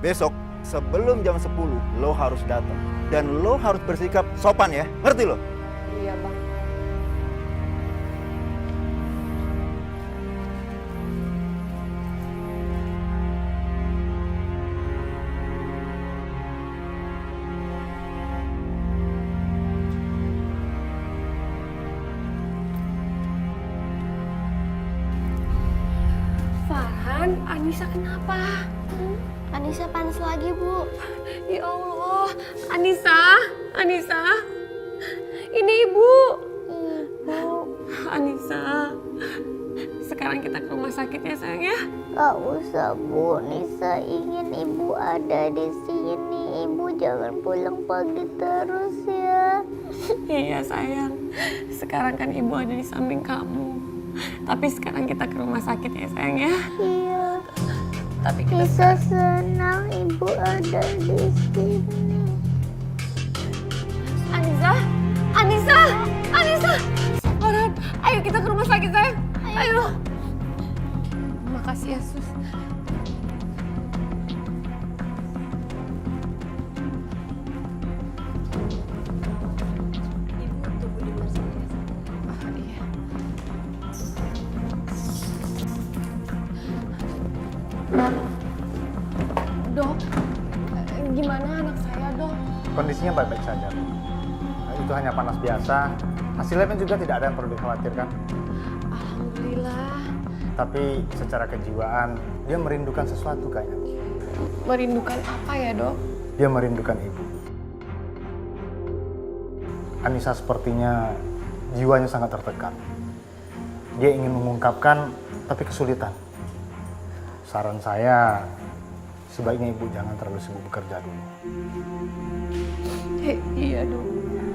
Besok sebelum jam 10 lo harus datang. Dan lo harus bersikap sopan ya. Ngerti lo? Iya bang. Farhan, Anissa kenapa? Anissa panas lagi, Bu. Ya Allah, Anissa, ini Ibu. Anissa, sekarang kita ke rumah sakit ya sayang ya. Gak usah, Bu. Nisa ingin Ibu ada di sini. Ibu jangan pulang pagi terus ya. Iya sayang, sekarang kan Ibu ada di samping kamu. Tapi sekarang kita ke rumah sakit ya sayang ya. Iya. Tapi kita Nisa senang Ibu ada di sini. Anissa. Farhan, ayo kita ke rumah sakit sayang. Ayo. Makasih ya sus. Dok, gimana anak saya, Dok? Kondisinya baik-baik saja. Nah, itu hanya panas biasa. Hasilnya kan juga tidak ada yang perlu dikhawatirkan. Alhamdulillah. Tapi secara kejiwaan, dia merindukan sesuatu kayaknya. Merindukan apa ya, Dok? Dia merindukan ibu. Anissa sepertinya jiwanya sangat tertekan. Dia ingin mengungkapkan, tapi kesulitan. Saran saya, sebaiknya ibu jangan terlalu sibuk bekerja dulu. Iya, Dok.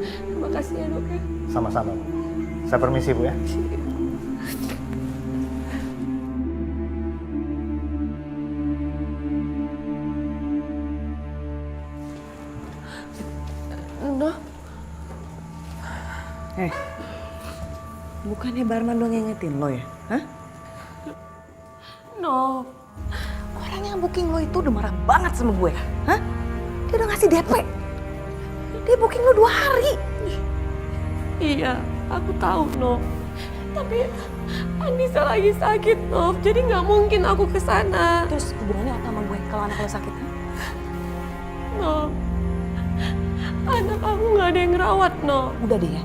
Terima kasih ya, Dok ya. Sama-sama, Bu. Saya permisi, Bu ya. Dok, Bukannya Barman dong yang ngingetin lo ya? Hah? no. Orang yang booking lo itu udah marah banget sama gue. Hah? Dia udah ngasih DP. Dia booking lo 2 hari. Iya, aku tahu, no. Tapi Anissa lagi sakit, no. Jadi nggak mungkin aku ke sana. Terus hubungannya apa sama gue kalau anak lo sakit? No. Anak aku nggak ada yang ngerawat, no. Udah deh ya.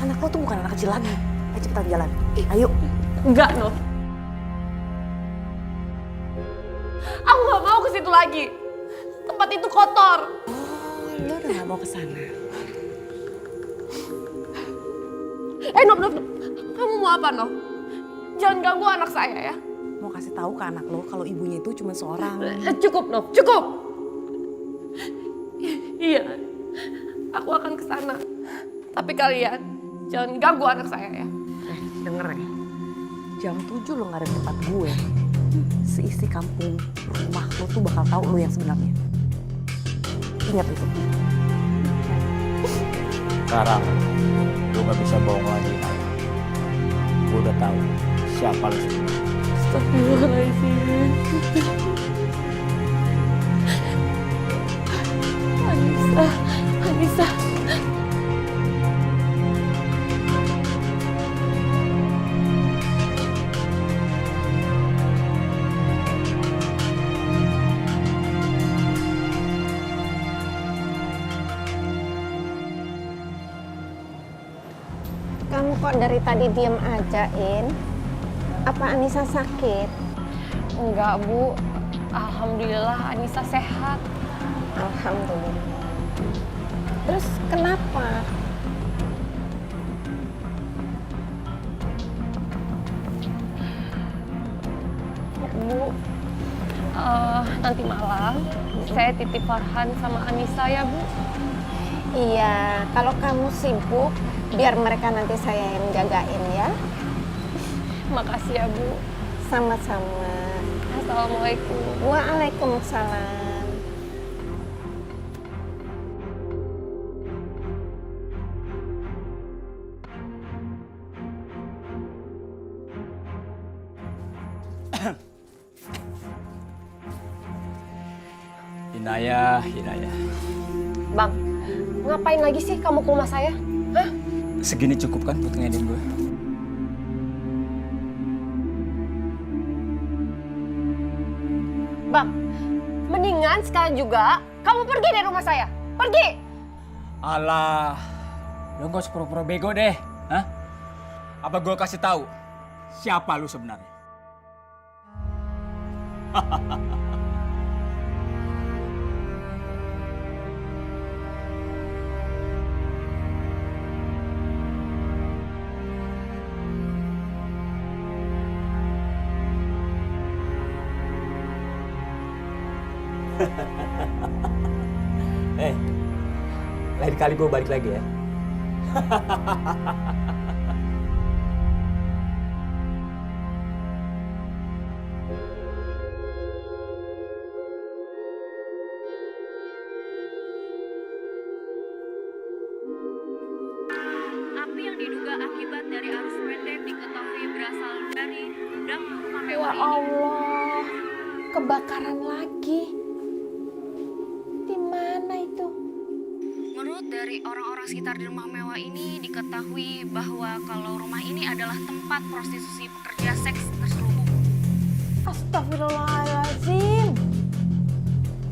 Anak lo tuh bukan anak kecil lagi. Ayo cepetan jalan. Ayo. Enggak, no. Aku nggak mau ke situ lagi. Tempat itu kotor. Oh, lo udah gak mau ke sana. Nop. Kamu mau apa, Nop? Jangan ganggu anak saya, ya. Mau kasih tahu ke anak lo kalau ibunya itu cuma seorang. Cukup, Nop. Cukup. Iya. Aku akan ke sana. Tapi kalian jangan ganggu anak saya, ya. Denger ya. Jam 7 lo gak ada di tempat gue. Seisi kampung rumah lo tuh bakal tahu lo yang sebenarnya. Ingat itu. Sekarang lu gak bisa bohong lagi, Naya. Gue udah tahu siapa lu sebenarnya. Astagfirullahaladzim. Anissa. Kamu kok dari tadi diem aja, In? Apa Anissa sakit? Enggak, Bu. Alhamdulillah Anissa sehat. Alhamdulillah. Terus kenapa? Bu, nanti malam saya titip Farhan sama Anissa ya, Bu. Iya, kalau kamu sibuk, biar mereka nanti saya yang jagain ya. Makasih ya, Bu. Sama-sama. Assalamualaikum. Waalaikumsalam. Inayah, Inayah. Bang, ngapain lagi sih kamu ke rumah saya? Hah? Segini cukup kan buat ngedin gue? Bang, mendingan sekarang juga kamu pergi dari rumah saya. Pergi! Alah, lu gak usah pura-pura bego deh. Hah? Apa gue kasih tahu siapa lu sebenarnya? Lain kali gue balik lagi ya. Api yang diduga akibat dari arus pendek diketahui berasal dari gudang rumah Ya mewah ini. Allah, kebakaran lagi. Di mana itu? Menurut dari orang-orang sekitar di rumah mewah ini diketahui bahwa kalau rumah ini adalah tempat prostitusi pekerja seks terselubung. Astagfirullahaladzim.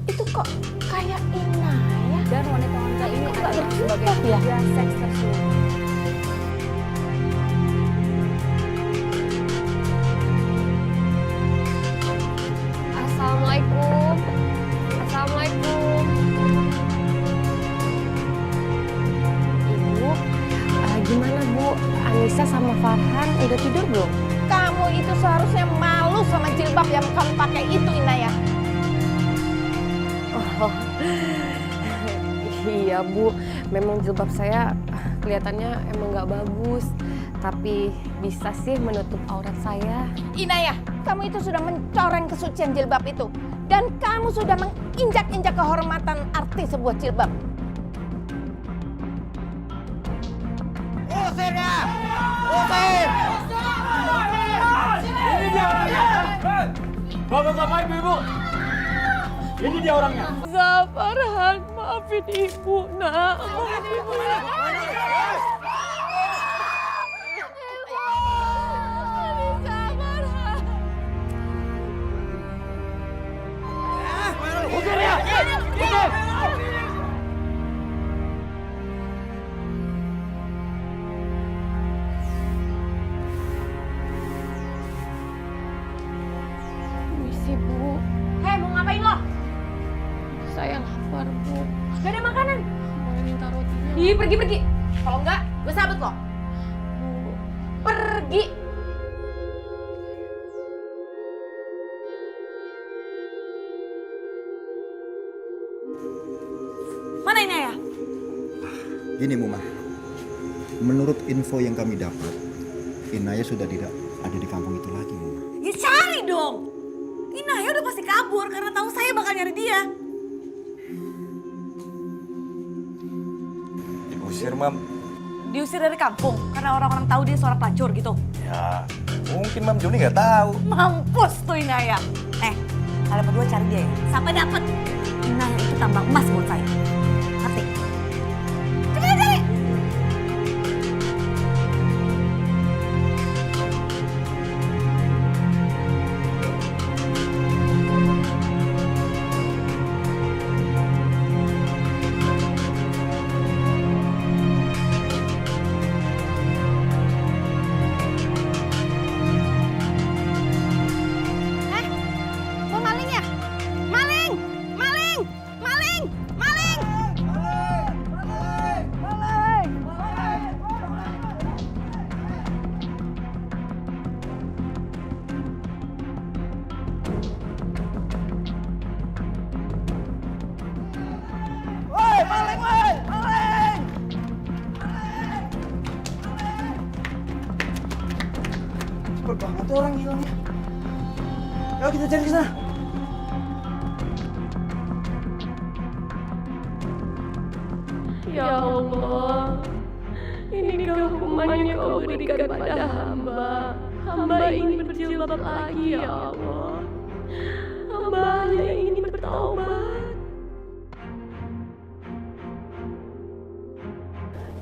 Itu kok kayak Inayah. Dan wanita-wanita ini Kok nggak adalah sebagai berjilbab ya? pekerja seks terselubung. Assalamualaikum. Assalamualaikum. Ibu, gimana Bu? Anissa sama Farhan udah tidur belum? Kamu itu seharusnya malu sama jilbab yang kamu pakai itu, Inayah. Oh, iya Bu, memang jilbab saya kelihatannya emang nggak bagus, tapi bisa sih menutup aurat saya. Inayah, kamu itu sudah mencoreng kesucian jilbab itu. Dan kamu sudah menginjak-injak kehormatan arti sebuah jilbab. Ini dia orangnya. Bapak-bapak, ibu-ibu. Ini dia orangnya. Farhan, maafin Ibu, Nak. Maafin Ibu. Usir ya. Usir. Misi Bu, Hei, mau ngapain lo? saya lapar Bu. Gak ada makanan. Mau minta rotinya. Ih, pergi. Kalau enggak, gue sabut lo. Bu. Pergi. Mana Inayah? Gini Muma, menurut info yang kami dapat, Inayah sudah tidak ada di kampung itu lagi Muma. Ya cari dong. Inayah udah pasti kabur karena tahu saya bakal nyari dia. Diusir, Mam. Diusir dari kampung karena orang-orang tahu dia seorang pelacur gitu. Ya, mungkin Mam Joni nggak tahu. Mampus tuh Inayah. Kalian berdua cari dia ya. Sampai dapet. Inayah itu tambang emas buat saya. Ngerti? Cepat cari. Mau maling ya? Maling! Maling! Maling! Maling! Cepet banget tuh orang hilangnya. Ayo kita cari ke sana. Ya Allah, inikah hukuman yang kau berikan pada hamba. Hamba ingin berjilbab lagi ya Allah. Hamba hanya ingin bertaubat.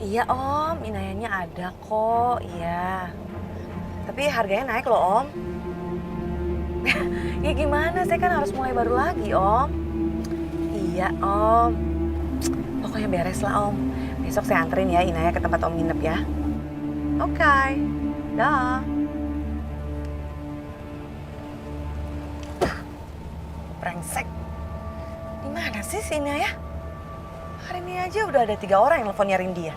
Iya Om, Inayahnya ada kok, iya. Tapi harganya naik loh Om. Ya gimana, saya kan harus mulai baru lagi Om. Iya Om. Pokoknya beres lah Om. Besok saya anterin ya Inayah ke tempat Om nginep ya. Oke, dah. Brengsek. Di mana sih si Inayah? Hari ini aja udah ada 3 orang yang nelfon nyariin dia.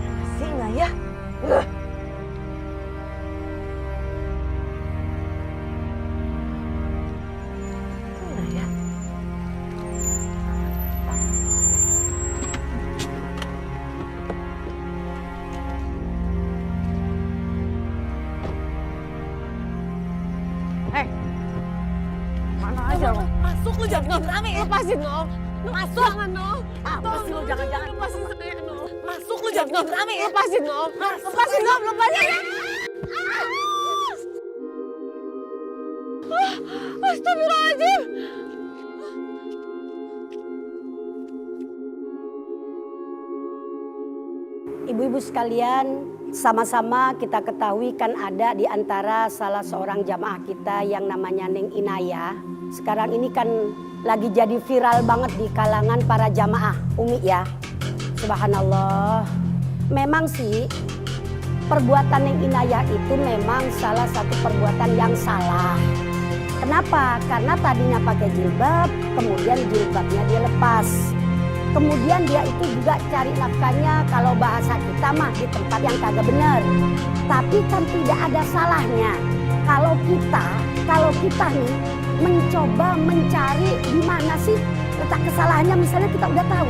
Mana sih Inayah? Inayah. Mana aja lo? Masuk lu jangan rame ya. Lepasin Nom. Masuk. Jangan Nom. Apa sih lo jangan-jangan. Lepasin saya Nom. Masuk lu jangan rame ya. Lepasin Nom. Lepasin Nom. Lepasin. Astagfirullahaladzim. Ibu-ibu sekalian, sama-sama kita ketahui kan ada di antara salah seorang jamaah kita yang namanya Neng Inayah. Sekarang ini kan lagi jadi viral banget di kalangan para jamaah Umi ya. Subhanallah. Memang sih perbuatan Neng Inayah itu memang salah satu perbuatan yang salah. Kenapa? Karena tadinya pakai jilbab, kemudian jilbabnya dia lepas. Kemudian dia itu juga cari nafkahnya kalau bahasa kita mah di tempat yang kagak benar. Tapi kan tidak ada salahnya kalau kita nih mencoba mencari di mana sih letak kesalahannya, misalnya kita udah tahu.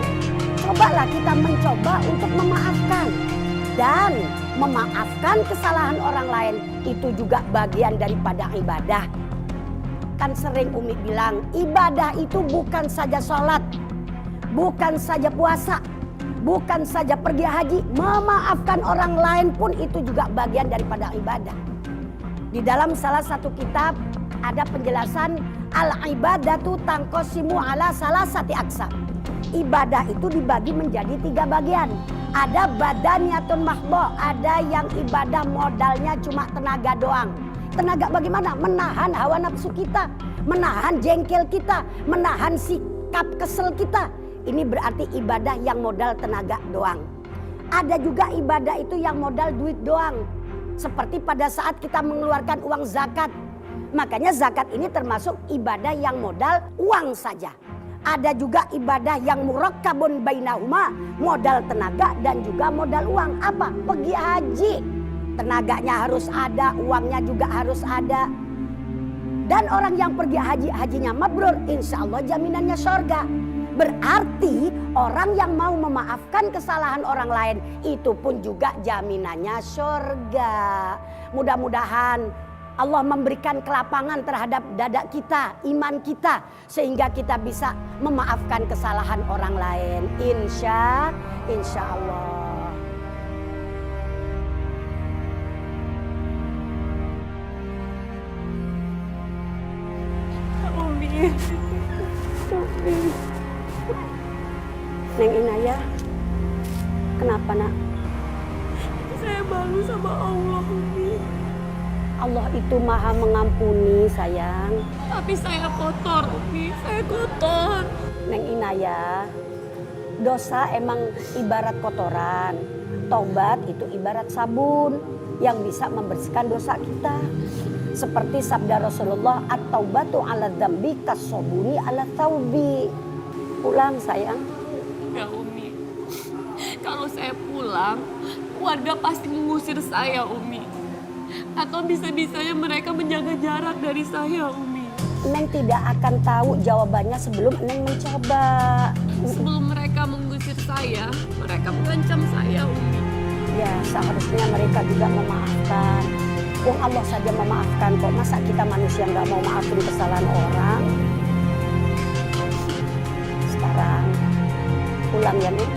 Cobalah kita mencoba untuk memaafkan. Dan memaafkan kesalahan orang lain itu juga bagian daripada ibadah. Kan sering Umi bilang, ibadah itu bukan saja sholat, bukan saja puasa, bukan saja pergi haji. Memaafkan orang lain pun itu juga bagian daripada ibadah. Di dalam salah satu kitab ada penjelasan al-ibadatu tangqasimu ala salasati aqsam. Ibadah itu dibagi menjadi 3 bagian. Ada badaniyatun mahbo, ada yang ibadah modalnya cuma tenaga doang. Tenaga bagaimana? Menahan hawa nafsu kita, menahan jengkel kita, menahan sikap kesel kita. Ini berarti ibadah yang modal tenaga doang. Ada juga ibadah itu yang modal duit doang. Seperti pada saat kita mengeluarkan uang zakat. Makanya zakat ini termasuk ibadah yang modal uang saja. Ada juga ibadah yang murakkabun bainahuma, modal tenaga dan juga modal uang. Apa? Pergi haji. Tenaganya harus ada, uangnya juga harus ada. Dan orang yang pergi haji, hajinya mabrur, insya Allah jaminannya surga. Berarti orang yang mau memaafkan kesalahan orang lain itu pun juga jaminannya surga. Mudah-mudahan Allah memberikan kelapangan terhadap dada kita, iman kita, sehingga kita bisa memaafkan kesalahan orang lain. Insya Allah. Umi. Neng Inayah, kenapa nak? Saya malu sama Allah, Umi. Allah itu maha mengampuni sayang. Tapi saya kotor, Umi. Saya kotor. Neng Inayah, dosa emang ibarat kotoran. Taubat itu ibarat sabun yang bisa membersihkan dosa kita. Seperti sabda Rasulullah, at-taubatu ala dzambi kas-sabuni ala thawbi. Pulang sayang. Ya Umi, kalau saya pulang, warga pasti mengusir saya, Umi. Atau bisa-bisanya mereka menjaga jarak dari saya, Umi. Neng tidak akan tahu jawabannya sebelum Neng mencoba. Sebelum mereka mengusir saya, mereka mengancam saya, Umi. Ya, seharusnya mereka juga memaafkan. Allah saja memaafkan kok. Masa kita manusia nggak mau maafin kesalahan orang? Sekarang pulang ya Neng.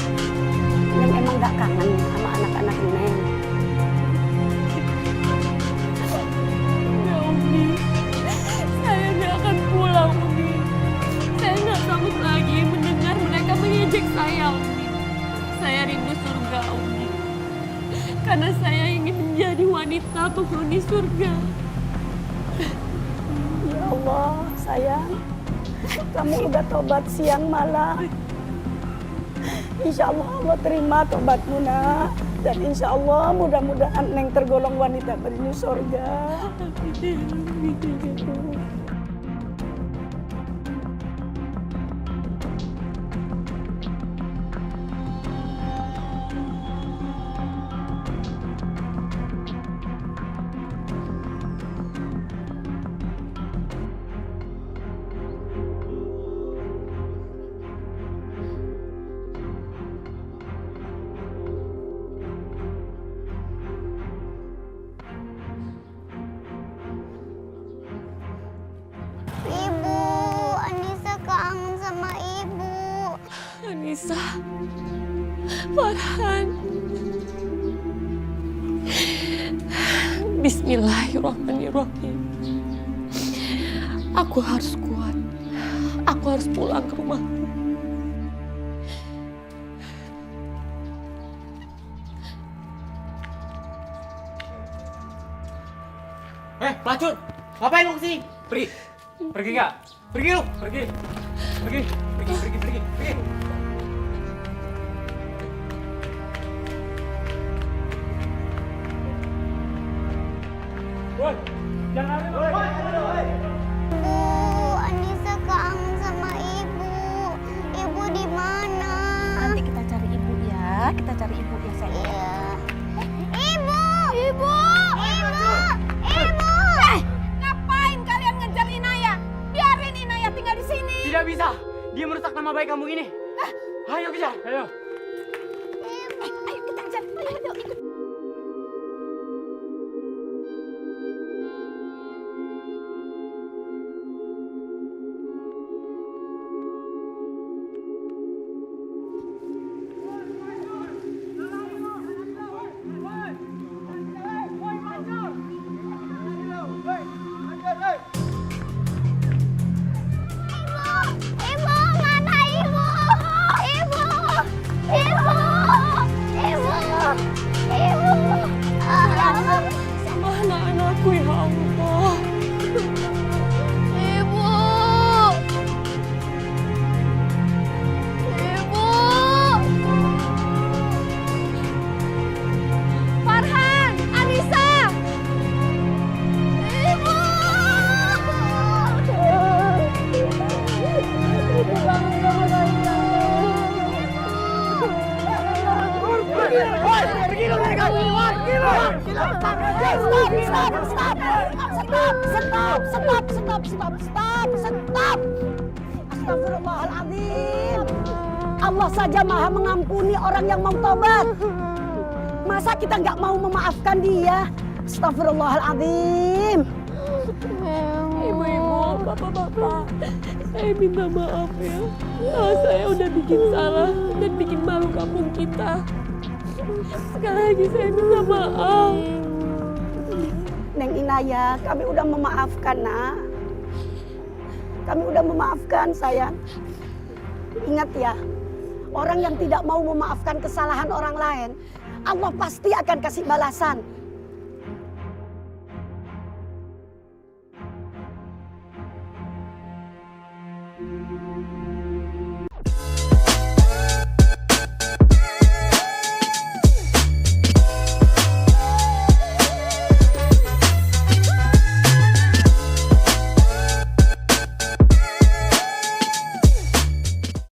Neng emang nggak kangen sama anak-anak Neng? Ya Umi, saya nggak akan pulang, Umi. Saya nggak sanggup lagi mendengar saya rindu surga, Umi. Karena saya ingin menjadi wanita penghuni surga. Ya Allah, sayang. Kamu udah tobat siang malam. Insya Allah Allah terima tobatmu, nak. Dan insya Allah mudah-mudahan Neng tergolong wanita penghuni surga. Ibu, Anissa kangen sama ibu. Anissa, Farhan. Bismillahirrahmanirrahim. Aku harus kuat. Aku harus pulang ke rumah. Pelacur! Ngapain lu kesini? Pergi! Pergi nggak? Pergi lu! Pergi! Pergi! Pergi! Pergi! Pergi! Pergi! Woi! Jangan lari! Bu, Anissa kangen sama ibu. Ibu di mana? Nanti kita cari ibu ya. Kita cari ibu ya, sayang. Iya. Ibu! Ibu! Ibu! Ibu! Ngapain kalian ngejar Inaya? Biarin Inaya tinggal di sini. Tidak bisa! Dia merusak nama baik kamu ini. Ayo kejar! Ayo! Ayo kita kejar. Ayo ikut. Ibu, mana ibu? Ibu! Ibu! Ibu! Ibu! Sama anak-anakku, ya Allah. Ibu! Ibu! Farhan, Anissa. Ibu! Stop. Astagfirullahaladzim. Allah saja maha mengampuni orang yang mau tobat. Masa kita nggak mau memaafkan dia? Astagfirullahaladzim. Ibu-ibu, bapak-bapak, saya minta maaf ya. Kalau saya udah bikin salah dan bikin malu kampung kita. Sekali lagi saya minta maaf. Neng Inaya, kami udah memaafkan, nak. Kami udah memaafkan, sayang. Ingat ya, orang yang tidak mau memaafkan kesalahan orang lain, Allah pasti akan kasih balasan.